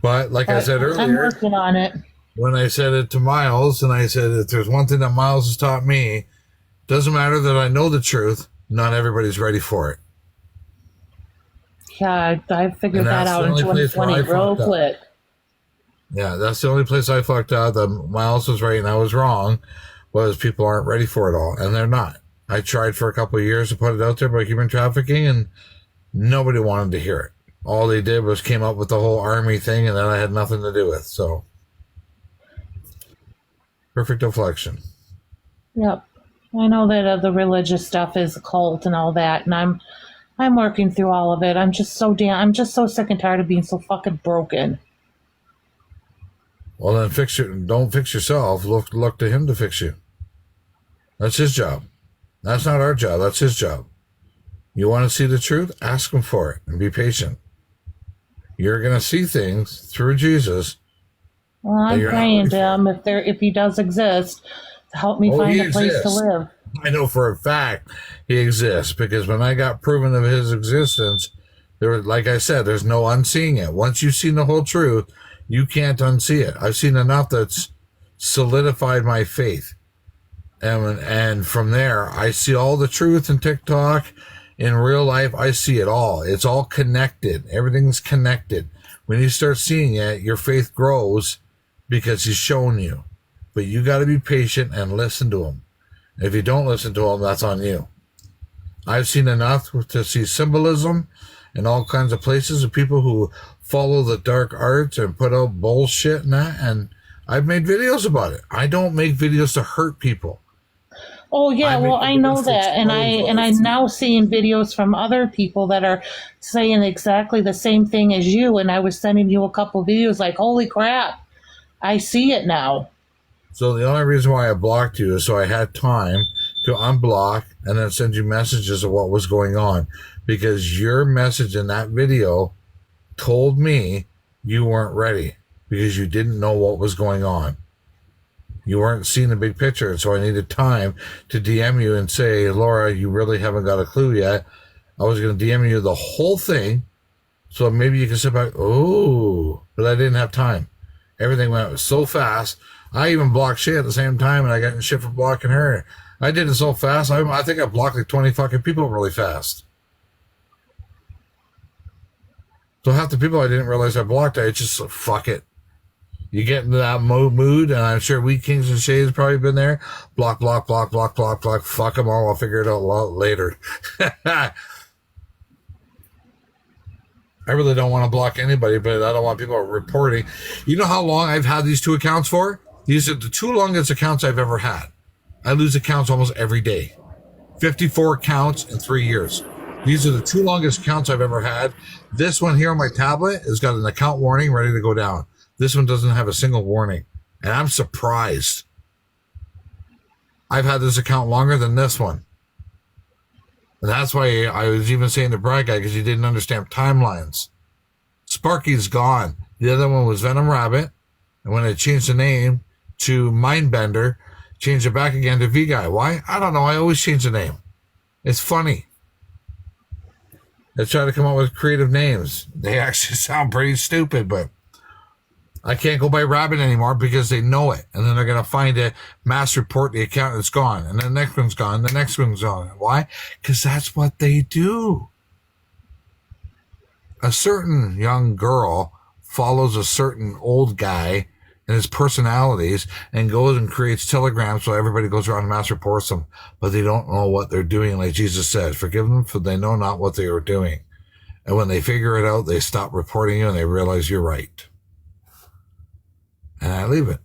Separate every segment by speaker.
Speaker 1: But like I
Speaker 2: But
Speaker 1: said
Speaker 2: I'm
Speaker 1: earlier,
Speaker 2: working on it.
Speaker 1: when I said it to Miles, and I said, if there's one thing that Miles has taught me, doesn't matter that I know the truth, not everybody's ready for it.
Speaker 2: Yeah, I
Speaker 1: And
Speaker 2: figured that
Speaker 1: that's
Speaker 2: out
Speaker 1: the
Speaker 2: in
Speaker 1: only place where
Speaker 2: 2020
Speaker 1: I
Speaker 2: real
Speaker 1: fucked up.
Speaker 2: quick.
Speaker 1: Yeah, that's the only place I fucked up. That Miles was right and I was wrong. Was people aren't ready for it all, and they're not. I tried for a couple of years to put it out there about human trafficking, and nobody wanted to hear it. All they did was came up with the whole army thing, and then I had nothing to do with. So, perfect deflection.
Speaker 2: Yep. I know that the religious stuff is a cult and all that, and I'm working through all of it. I'm just so sick and tired of being so fucking broken.
Speaker 1: Well, then don't fix yourself. Look to him to fix you. That's his job. That's not our job. That's his job. You want to see the truth? Ask him for it and be patient. You're going to see things through Jesus
Speaker 2: Well,
Speaker 1: that
Speaker 2: I'm
Speaker 1: you're not
Speaker 2: praying
Speaker 1: ready
Speaker 2: to
Speaker 1: for.
Speaker 2: him if he does exist to help me
Speaker 1: Oh,
Speaker 2: find
Speaker 1: he
Speaker 2: a place to
Speaker 1: exists.
Speaker 2: live.
Speaker 1: I know for a fact he exists because when I got proven of his existence, there was, like I said, there's no unseeing it. Once you've seen the whole truth, you can't unsee it. I've seen enough that's solidified my faith. And from there, I see all the truth in TikTok. In real life, I see it all. It's all connected. Everything's connected. When you start seeing it, your faith grows because he's shown you. But you got to be patient and listen to him. If you don't listen to him, that's on you. I've seen enough to see symbolism in all kinds of places of people who follow the dark arts and put out bullshit and that. And I've made videos about it. I don't make videos to hurt people.
Speaker 2: Oh
Speaker 1: I
Speaker 2: yeah, well
Speaker 1: make
Speaker 2: I know
Speaker 1: videos to
Speaker 2: that, and
Speaker 1: expose
Speaker 2: I'm
Speaker 1: lies.
Speaker 2: now seeing videos from other people that are saying exactly the same thing as you. And I was sending you a couple videos, like, holy crap, I see it now.
Speaker 1: So the only reason why I blocked you is so I had time to unblock and then send you messages of what was going on. Because your message in that video told me you weren't ready because you didn't know what was going on. You weren't seeing the big picture. So I needed time to DM you and say, Laura, you really haven't got a clue yet. I was going to DM you the whole thing. So maybe you can sit back. Oh, but I didn't have time. Everything went so fast. I even blocked shit at the same time, and I got in shit for blocking her. I did it so fast. I think I blocked like 20 fucking people really fast. So half the people I didn't realize I blocked, I just fuck it. You get into that mood, and I'm sure we Kings and Shades probably been there. Block, block, block, block, block, block. Fuck them all. I'll figure it out later. I really don't want to block anybody, but I don't want people reporting. You know how long I've had these two accounts for? These are the two longest accounts I've ever had. I lose accounts almost every day. 54 accounts in 3 years. These are the two longest accounts I've ever had. This one here on my tablet has got an account warning ready to go down. This one doesn't have a single warning. And I'm surprised. I've had this account longer than this one. And that's why I was even saying to Brad Guy, because he didn't understand timelines. Sparky's gone. The other one was Venom Rabbit. And when I changed the name to Mindbender, changed it back again to V Guy. Why? I don't know. I always change the name. It's funny. I try to come up with creative names. They actually sound pretty stupid, but I can't go by Rabbit anymore because they know it. And then they're going to find it, mass report the account that's gone. And then the next one's gone. The next one's gone. Why? Because that's what they do. A certain young girl follows a certain old guy and his personalities and goes and creates telegrams so everybody goes around and mass reports them. But they don't know what they're doing. Like Jesus said, forgive them for they know not what they are doing. And when they figure it out, they stop reporting you and they realize you're right. And I leave it.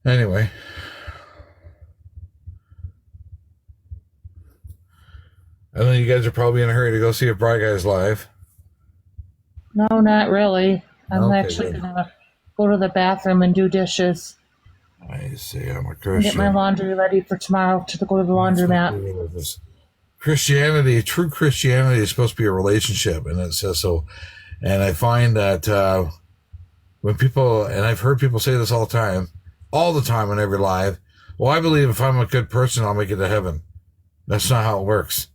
Speaker 1: Anyway. I know you guys are probably in a hurry to go see if Bry Guy's live.
Speaker 2: No, not really. I'm
Speaker 1: Okay,
Speaker 2: actually
Speaker 1: good.
Speaker 2: gonna go to the bathroom and do dishes
Speaker 1: I see. I'm a
Speaker 2: and get my
Speaker 1: Christian.
Speaker 2: laundry ready for tomorrow to go to the laundromat.
Speaker 1: Christianity, true Christianity is supposed to be a relationship, and it says so. And I find that when people, and I've heard people say this all the time on every live, well, I believe if I'm a good person, I'll make it to heaven. That's not how it works.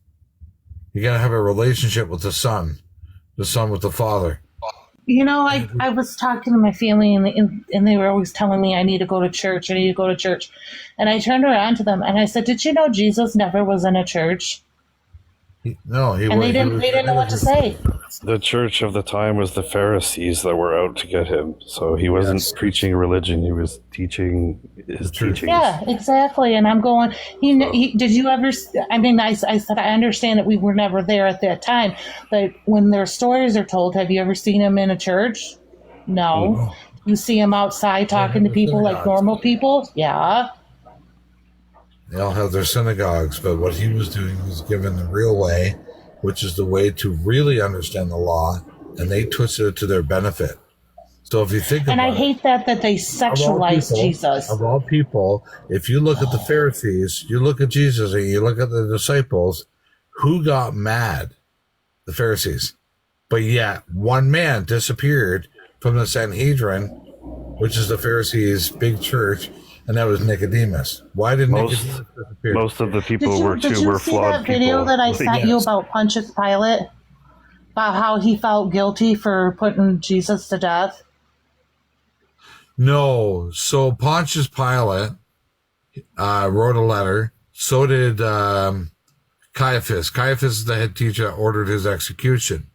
Speaker 1: You got to have a relationship with the Son. the Son with the Father.
Speaker 2: You know, I was talking to my family, and they were always telling me I need to go to church. I need to go to church. And I turned around to them and I said, "Did you know Jesus never was in a church?"
Speaker 1: No, he
Speaker 2: And
Speaker 1: was.
Speaker 2: they didn't know what to say.
Speaker 3: The church of the time was the Pharisees that were out to get him. So he wasn't preaching religion; he was teaching his teachings.
Speaker 2: Yeah, exactly. And I'm going, did you ever? I mean, I said, I understand that we were never there at that time, but when their stories are told, have you ever seen him in a church? No. You see him outside talking to people like normal people? Yeah.
Speaker 1: They all have their synagogues, but what he was doing was given the real way, which is the way to really understand the law, and they twisted it to their benefit. So if you think about it,
Speaker 2: and I hate that they sexualize Jesus.
Speaker 1: Of all people, if you look at the Pharisees, you look at Jesus, and you look at the disciples, who got mad? The Pharisees. But yet, one man disappeared from the Sanhedrin, which is the Pharisees' big church, and that was Nicodemus. Why did Nicodemus disappear?
Speaker 3: Most of the people were flawed people.
Speaker 2: Did you see that video that I sent you about Pontius Pilate? About how he felt guilty for putting Jesus to death?
Speaker 1: No. So Pontius Pilate wrote a letter. So did Caiaphas. Caiaphas is the head teacher that ordered his execution.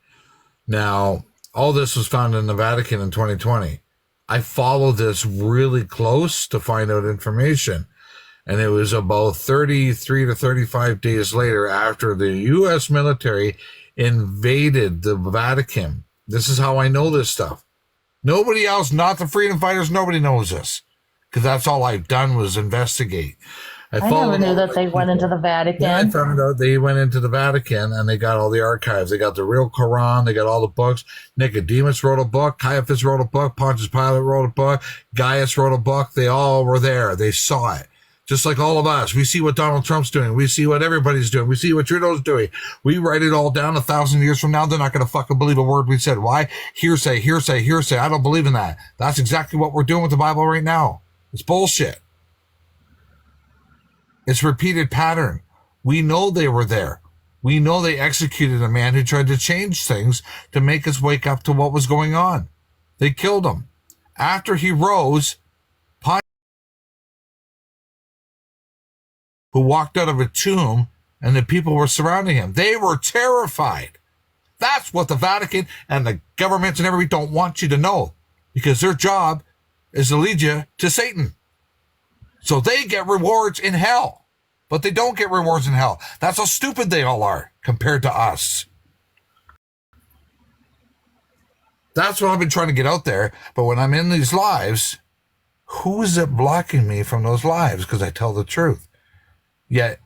Speaker 1: Now, all this was found in the Vatican in 2020. I followed this really close to find out information. And it was about 33 to 35 days later after the U.S. military invaded the Vatican. This is how I know this stuff. Nobody else, not the freedom fighters, nobody knows this. Because that's all I've done was investigate.
Speaker 2: I never knew that they went into the Vatican.
Speaker 1: Yeah, I found out they went into the Vatican and they got all the archives. They got the real Quran. They got all the books. Nicodemus wrote a book. Caiaphas wrote a book. Pontius Pilate wrote a book. Gaius wrote a book. They all were there. They saw it. Just like all of us. We see what Donald Trump's doing. We see what everybody's doing. We see what Trudeau's doing. We write it all down 1,000 years from now. They're not going to fucking believe a word we said. Why? Hearsay, hearsay, hearsay. I don't believe in that. That's exactly what we're doing with the Bible right now. It's bullshit. It's repeated pattern. We know they were there. We know they executed a man who tried to change things to make us wake up to what was going on. They killed him. After he rose, who walked out of a tomb and the people were surrounding him. They were terrified. That's what the Vatican and the governments and everybody don't want you to know, because their job is to lead you to Satan. So they get rewards in hell, but they don't get rewards in hell. That's how stupid they all are compared to us. That's what I've been trying to get out there. But when I'm in these lives, who is it blocking me from those lives? Because I tell the truth. Yet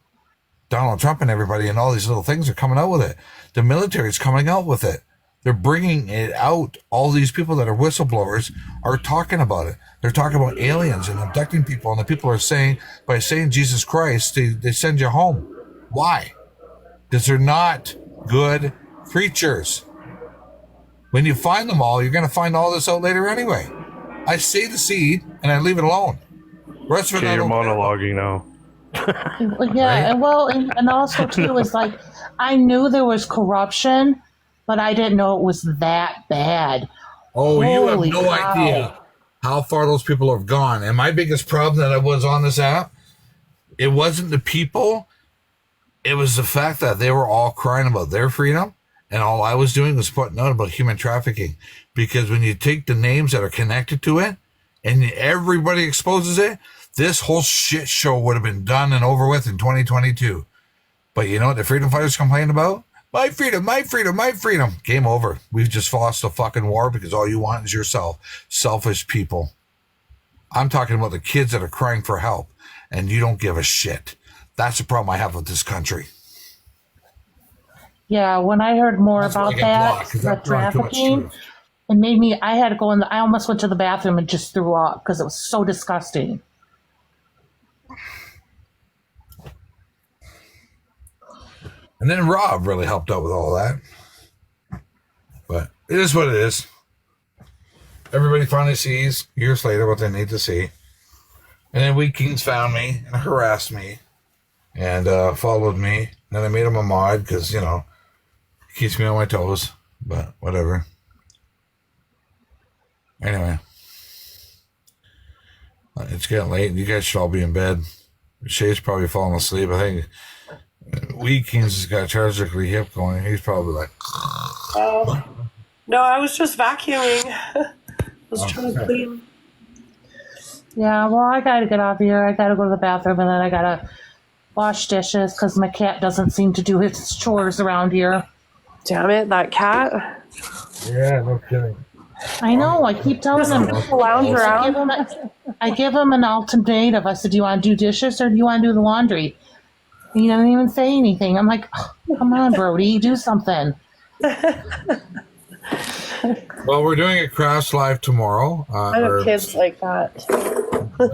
Speaker 1: Donald Trump and everybody and all these little things are coming out with it. The military is coming out with it. They're bringing it out. All these people that are whistleblowers are talking about it. They're talking about aliens and abducting people. And the people are saying, by saying Jesus Christ, they send you home. Why? Because they're not good preachers. When you find them all, you're going to find all this out later anyway. I say the seed and I leave it alone. Rest of it,
Speaker 3: you're monologuing now.
Speaker 2: Yeah, right? Well, and also too is like, I knew there was corruption, but I didn't know it was that bad.
Speaker 1: Oh, Holy you have no idea how far those people have gone. And my biggest problem that I was on this app, it wasn't the people, it was the fact that they were all crying about their freedom, and all I was doing was putting out about human trafficking. Because when you take the names that are connected to it, and everybody exposes it, this whole shit show would have been done and over with in 2022. But you know what the freedom fighters complain about? My freedom, my freedom, my freedom. Game over. We've just lost a fucking war because all you want is yourself. Selfish people. I'm talking about the kids that are crying for help, and you don't give a shit. That's the problem I have with this country.
Speaker 2: Yeah, when I heard more about that, the trafficking, it made me, I had to go in, I almost went to the bathroom and just threw up because it was so disgusting.
Speaker 1: And then Rob really helped out with all that. But it is what it is. Everybody finally sees years later what they need to see. And then Wheat Kings found me and harassed me and followed me. And then I made him a mod because, you know, he keeps me on my toes. But whatever. Anyway, it's getting late. You guys should all be in bed. Shay's probably falling asleep. I think Weed Kings has got a tragically hip going. He's probably like,
Speaker 4: Oh, no, I was just vacuuming. I was trying to clean.
Speaker 2: Yeah, well, I gotta get off here. I gotta go to the bathroom, and then I gotta wash dishes because my cat doesn't seem to do his chores around here.
Speaker 4: Damn it, that cat.
Speaker 1: yeah, no kidding.
Speaker 2: I know. I keep telling him.
Speaker 4: Lounge around.
Speaker 2: I give him an ultimatum. I said, "Do you want to do dishes or do you want to do the laundry?" He doesn't even say anything. I'm like, oh, "Come on, Brody, do something."
Speaker 1: Well, we're doing a crafts live tomorrow.
Speaker 4: I have kids like that.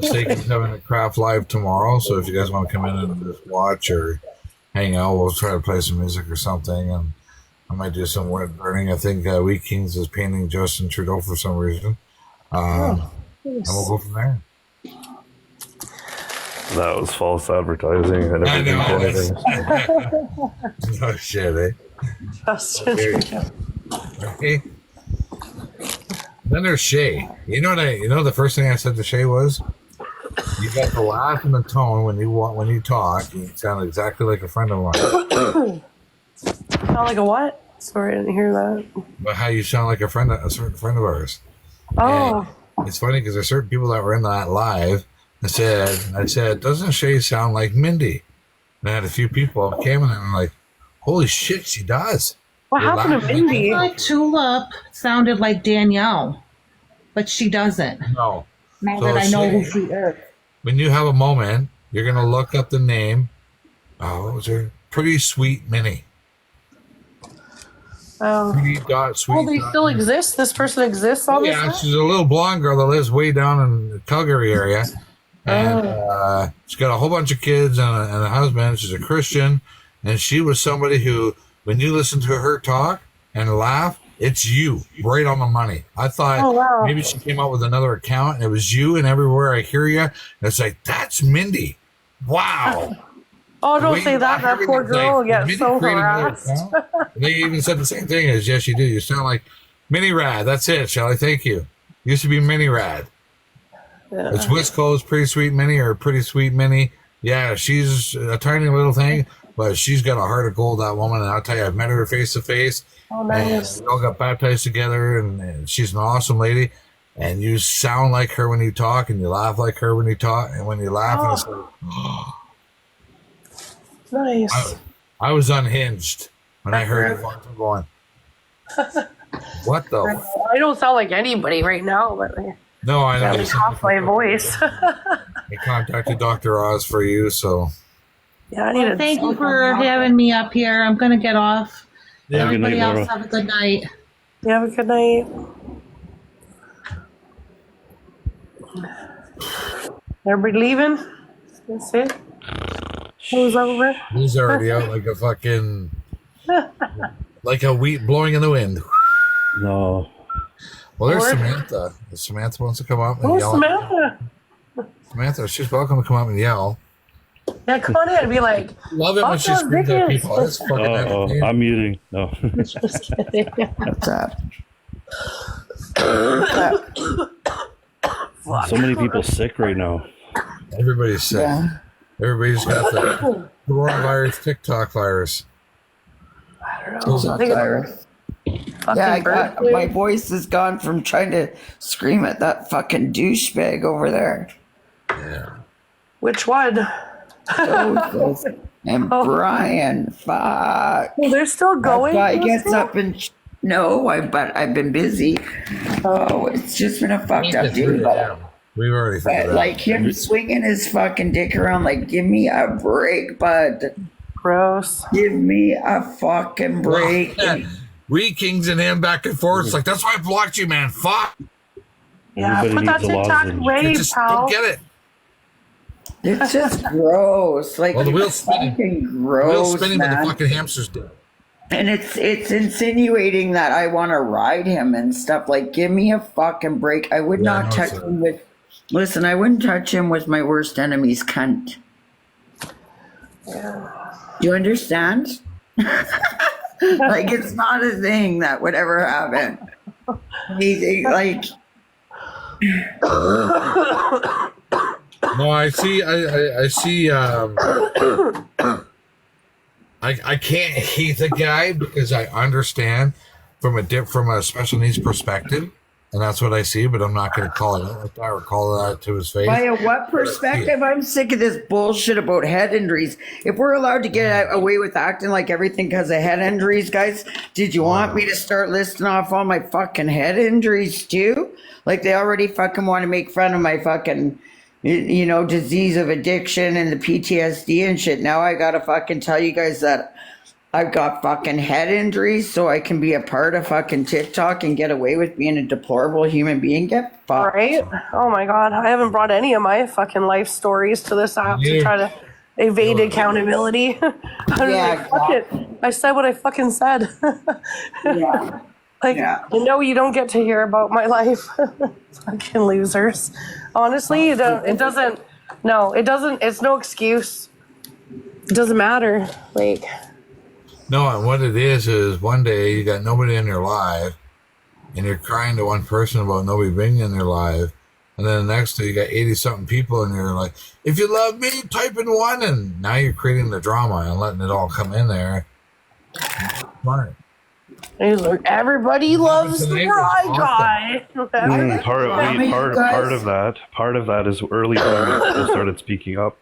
Speaker 1: Mistaken's having a craft live tomorrow, so if you guys want to come in and just watch or hang out, we'll try to play some music or something, and I might do some wood burning. I think Wheat Kings is painting Justin Trudeau for some reason, and we'll go from there.
Speaker 3: That was false advertising. I never did anything.
Speaker 1: No shit, eh?
Speaker 4: Justin.
Speaker 1: Okay. Then there's Shay. You know the first thing I said to Shay was, you got the laugh and the tone when you talk. You sound exactly like a friend of mine.
Speaker 4: Sound like a what? Sorry, I didn't hear that.
Speaker 1: But how you sound like a certain friend of ours.
Speaker 4: Oh,
Speaker 1: And it's funny because there's certain people that were in that live. I said, doesn't Shay sound like Mindy? And I had a few people came in and I'm like, holy shit, she does.
Speaker 4: what
Speaker 1: You're
Speaker 4: happened to
Speaker 1: laughing.
Speaker 4: Mindy?
Speaker 2: Like Tulip sounded like Danielle, but she doesn't.
Speaker 1: No.
Speaker 2: Now
Speaker 1: So
Speaker 2: that I know who
Speaker 1: Shay-
Speaker 2: she is.
Speaker 1: When you have a moment, you're going to look up the name. Oh, what was her? Pretty Sweet Minnie.
Speaker 4: Oh.
Speaker 1: Pretty dot sweet.
Speaker 4: Oh, they still exist? This person exists, obviously?
Speaker 1: Yeah, she's a little blonde girl that lives way down in the Calgary area. And she's got a whole bunch of kids and a husband. She's a Christian. And she was somebody who, when you listen to her talk and laugh, it's you right on the money. I thought
Speaker 4: Oh, wow.
Speaker 1: maybe she came out with another account and it was you, and everywhere I hear you, it's like, that's Mindy. Wow.
Speaker 4: Oh, don't
Speaker 1: Way
Speaker 4: say
Speaker 1: you
Speaker 4: that.
Speaker 1: laugh,
Speaker 4: That poor
Speaker 1: everything's
Speaker 4: girl
Speaker 1: like,
Speaker 4: gets
Speaker 1: Mindy
Speaker 4: so
Speaker 1: created another
Speaker 4: harassed.
Speaker 1: account. And they even said the same thing as, yes, you do. You sound like Mini Rad. That's it, Shelly. Thank you. Used to be Mini Rad.
Speaker 4: Yeah.
Speaker 1: It's Wisco's Pretty Sweet Minnie or Pretty Sweet Minnie. Yeah, she's a tiny little thing, but she's got a heart of gold, that woman. And I'll tell you, I've met her face to face.
Speaker 4: Oh, nice.
Speaker 1: And we all got baptized together, and she's an awesome lady. And you sound like her when you talk, and you laugh like her when you talk, and when you laugh, and it's like,
Speaker 4: Nice.
Speaker 1: I was unhinged when I heard it. I'm going, what the?
Speaker 4: I don't sound like anybody right now, but
Speaker 1: No, I know.
Speaker 4: I off my voice.
Speaker 1: I contacted Dr. Oz for you, so.
Speaker 4: Yeah, I need to.
Speaker 2: Thank you for having me up here. I'm going to get off.
Speaker 3: Yeah, good night,
Speaker 2: Everybody else
Speaker 3: Laura.
Speaker 2: have a good night.
Speaker 4: You have a good night. Everybody leaving? That's it? Show's over?
Speaker 1: He's already out like a fucking, like a wheat blowing in the wind.
Speaker 3: No.
Speaker 1: Well, there's
Speaker 4: Lord.
Speaker 1: Samantha. If Samantha wants to come up and
Speaker 4: Oh,
Speaker 1: yell.
Speaker 4: Samantha.
Speaker 1: Samantha, she's welcome to come up and yell.
Speaker 4: Yeah, come on in and be like,
Speaker 1: Love it when
Speaker 4: Fuck
Speaker 1: she
Speaker 4: those
Speaker 1: screams at
Speaker 4: dickens.
Speaker 1: people. It's fucking entertaining.
Speaker 3: I'm muting. No.
Speaker 4: just kidding.
Speaker 5: What's up?
Speaker 3: So many people sick right now.
Speaker 1: Everybody's sick.
Speaker 5: Yeah.
Speaker 1: Everybody's got the coronavirus, TikTok virus.
Speaker 4: I don't know.
Speaker 5: It's
Speaker 4: I
Speaker 5: not
Speaker 4: think it's
Speaker 5: virus.
Speaker 4: fucking
Speaker 5: Yeah, I
Speaker 4: bird
Speaker 5: got
Speaker 4: flu.
Speaker 5: my voice has gone from trying to scream at that fucking douchebag over there.
Speaker 1: Yeah.
Speaker 4: Which one?
Speaker 5: Joseph and
Speaker 4: Oh.
Speaker 5: Brian, fuck.
Speaker 4: Well, they're still
Speaker 5: That
Speaker 4: going.
Speaker 5: guy
Speaker 4: those
Speaker 5: gets
Speaker 4: two?
Speaker 5: up and but I've been busy. Oh, it's just been a fucked up day. But
Speaker 1: We've already figured it out.
Speaker 5: like him swinging his fucking dick around, like, give me a break, bud.
Speaker 4: Gross.
Speaker 5: Give me a fucking break.
Speaker 1: We Kings and him back and forth. It's like, that's why I blocked you, man. Fuck.
Speaker 4: Yeah,
Speaker 3: Everybody
Speaker 4: put that
Speaker 3: needs a
Speaker 4: TikTok
Speaker 3: lozenge.
Speaker 1: You
Speaker 4: away,
Speaker 1: just
Speaker 4: pal.
Speaker 1: don't get it.
Speaker 5: It's just gross. Like,
Speaker 1: Well, the wheel's
Speaker 5: it's
Speaker 1: spinning.
Speaker 5: fucking
Speaker 1: Wheels
Speaker 5: gross,
Speaker 1: spinning with the
Speaker 5: man.
Speaker 1: fucking hamsters do.
Speaker 5: And it's insinuating that I want to ride him and stuff. Like, give me a fucking break. I would
Speaker 1: Yeah, I
Speaker 5: not
Speaker 1: know,
Speaker 5: touch
Speaker 1: sir.
Speaker 5: him with. Listen, I wouldn't touch him with my worst enemy's cunt.
Speaker 4: Yeah.
Speaker 5: Do you understand? Like, it's not a thing that would ever happen. Like,
Speaker 1: No, I see. I see. I can't hate the guy because I understand from a special needs perspective, and that's what I see. But I'm not going to call it out like that or call it out to his face.
Speaker 5: by a what perspective? I'm sick of this bullshit about head injuries. If we're allowed to get away with acting like everything because of head injuries, guys, did you want me to start listing off all my fucking head injuries too? Like, they already fucking want to make fun of my fucking, disease of addiction and the PTSD and shit. Now I gotta fucking tell you guys that I've got fucking head injuries so I can be a part of fucking TikTok and get away with being a deplorable human being. Get fucked.
Speaker 4: Right? Oh my god, I haven't brought any of my fucking life stories to this app to try to evade accountability. Fuck it. I said what I fucking said.
Speaker 5: Yeah.
Speaker 4: You don't get to hear about my life. Fucking losers. Honestly, it doesn't. No, it doesn't. It's no excuse. It doesn't matter. Like,
Speaker 1: No, and what it is one day you got nobody in your life, and you're crying to one person about nobody being in their life, and then the next day you got 80-something people, and you're like, if you love me, type in one, and now you're creating the drama and letting it all come in there. Smart.
Speaker 4: he's like, everybody loves the right guy.
Speaker 3: Part of that is early on when people started speaking up.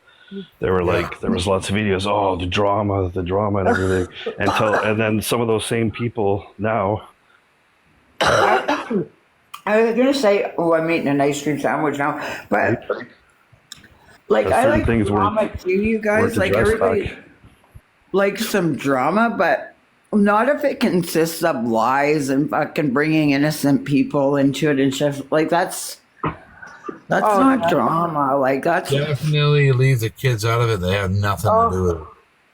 Speaker 3: They were like, there was lots of videos. Oh, the drama, and everything. And then some of those same people now.
Speaker 5: I was gonna say, I'm eating an ice cream sandwich now, but like, I like
Speaker 3: things
Speaker 5: drama too, you guys. Like, everybody likes some drama, but not if it consists of lies and fucking bringing innocent people into it and shit. Like, that's not drama. Like, that's
Speaker 1: Definitely leave the kids out of it. They have nothing to do with it.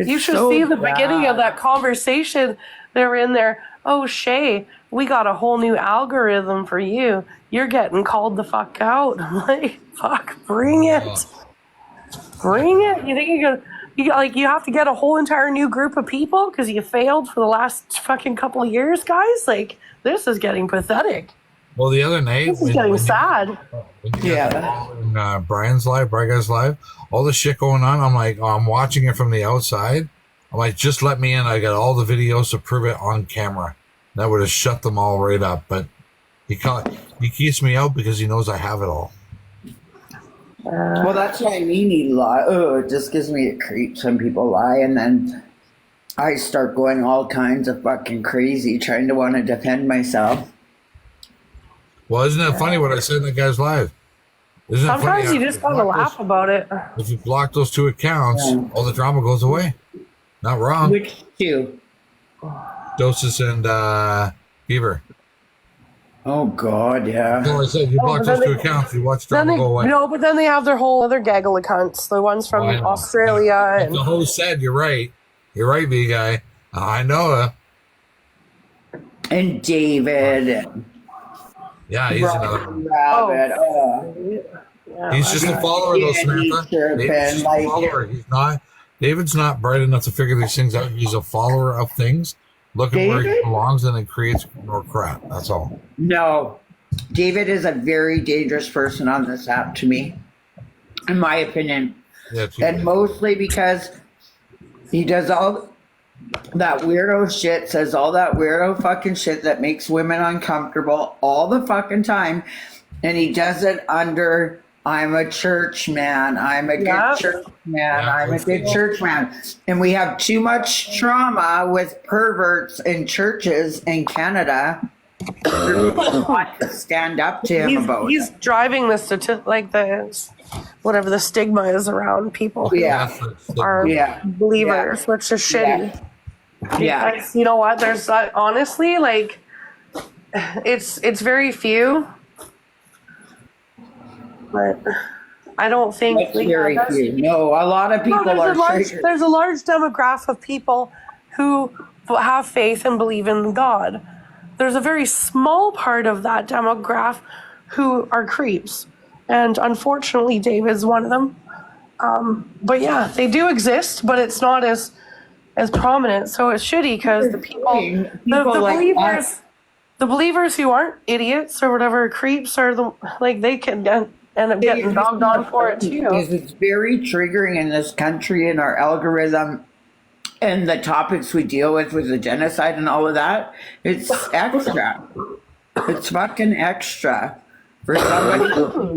Speaker 4: You should see the beginning of that conversation. They're in there. Oh, Shay, we got a whole new algorithm for you. You're getting called the fuck out. I'm like, fuck, bring it. Bring it. You think you have to get a whole entire new group of people because you failed for the last fucking couple of years, guys? Like, this is getting pathetic.
Speaker 1: Well, the other night,
Speaker 4: This is getting sad.
Speaker 1: Brian's live, Brian Guy's live, all the shit going on. I'm like, I'm watching it from the outside. I'm like, just let me in. I got all the videos to prove it on camera. That would have shut them all right up. But he keeps me out because he knows I have it all.
Speaker 5: well, that's what I mean. He lie. Oh, it just gives me a creep. Some people lie, and then I start going all kinds of fucking crazy, trying to want to defend myself.
Speaker 1: Well, isn't that funny what I said in the guy's live? Isn't it
Speaker 4: Sometimes
Speaker 1: funny?
Speaker 4: you just gotta laugh about it.
Speaker 1: If you block those two accounts, all the drama goes away. Not wrong.
Speaker 5: Which two?
Speaker 1: Dosis and Beaver.
Speaker 5: Oh God, yeah.
Speaker 1: So I said, you block those two accounts, you watch drama go away.
Speaker 4: No, but then they have their whole other gaggle of cunts. The ones from Australia. And
Speaker 1: The host said, you're right. You're right, B guy. I know.
Speaker 5: And David.
Speaker 1: Yeah, he's another one.
Speaker 5: Rabbit.
Speaker 1: He's just a follower, though, Samantha. David's just a follower. David's not bright enough to figure these things out. He's a follower of things, looking where he belongs, and it creates more crap. That's all.
Speaker 5: No, David is a very dangerous person on this app to me, in my opinion.
Speaker 1: Yeah,
Speaker 5: And mostly because he does all that weirdo shit, says all that weirdo fucking shit that makes women uncomfortable all the fucking time. And he does it under, I'm a church man. I'm a good church man. I'm a good church man. And we have too much trauma with perverts in churches in Canada to stand up to him about
Speaker 4: he's
Speaker 5: it.
Speaker 4: driving the whatever the stigma is around people who are believers, which is shitty.
Speaker 5: Yeah.
Speaker 4: Because, you know what? There's honestly, like, it's very few, but I don't think
Speaker 5: That's very few. No, a lot of people are triggered.
Speaker 4: There's a large demographic of people who have faith and believe in God. There's a very small part of that demographic who are creeps. And unfortunately, David's one of them. But yeah, they do exist, but it's not as as prominent. So it's shitty because the
Speaker 5: People
Speaker 4: the
Speaker 5: like
Speaker 4: believers,
Speaker 5: us.
Speaker 4: the believers who aren't idiots or whatever, creeps, are the like they can end up getting dogged on for it too.
Speaker 5: It's very triggering in this country and our algorithm and the topics we deal with the genocide and all of that. It's extra. It's fucking extra for somebody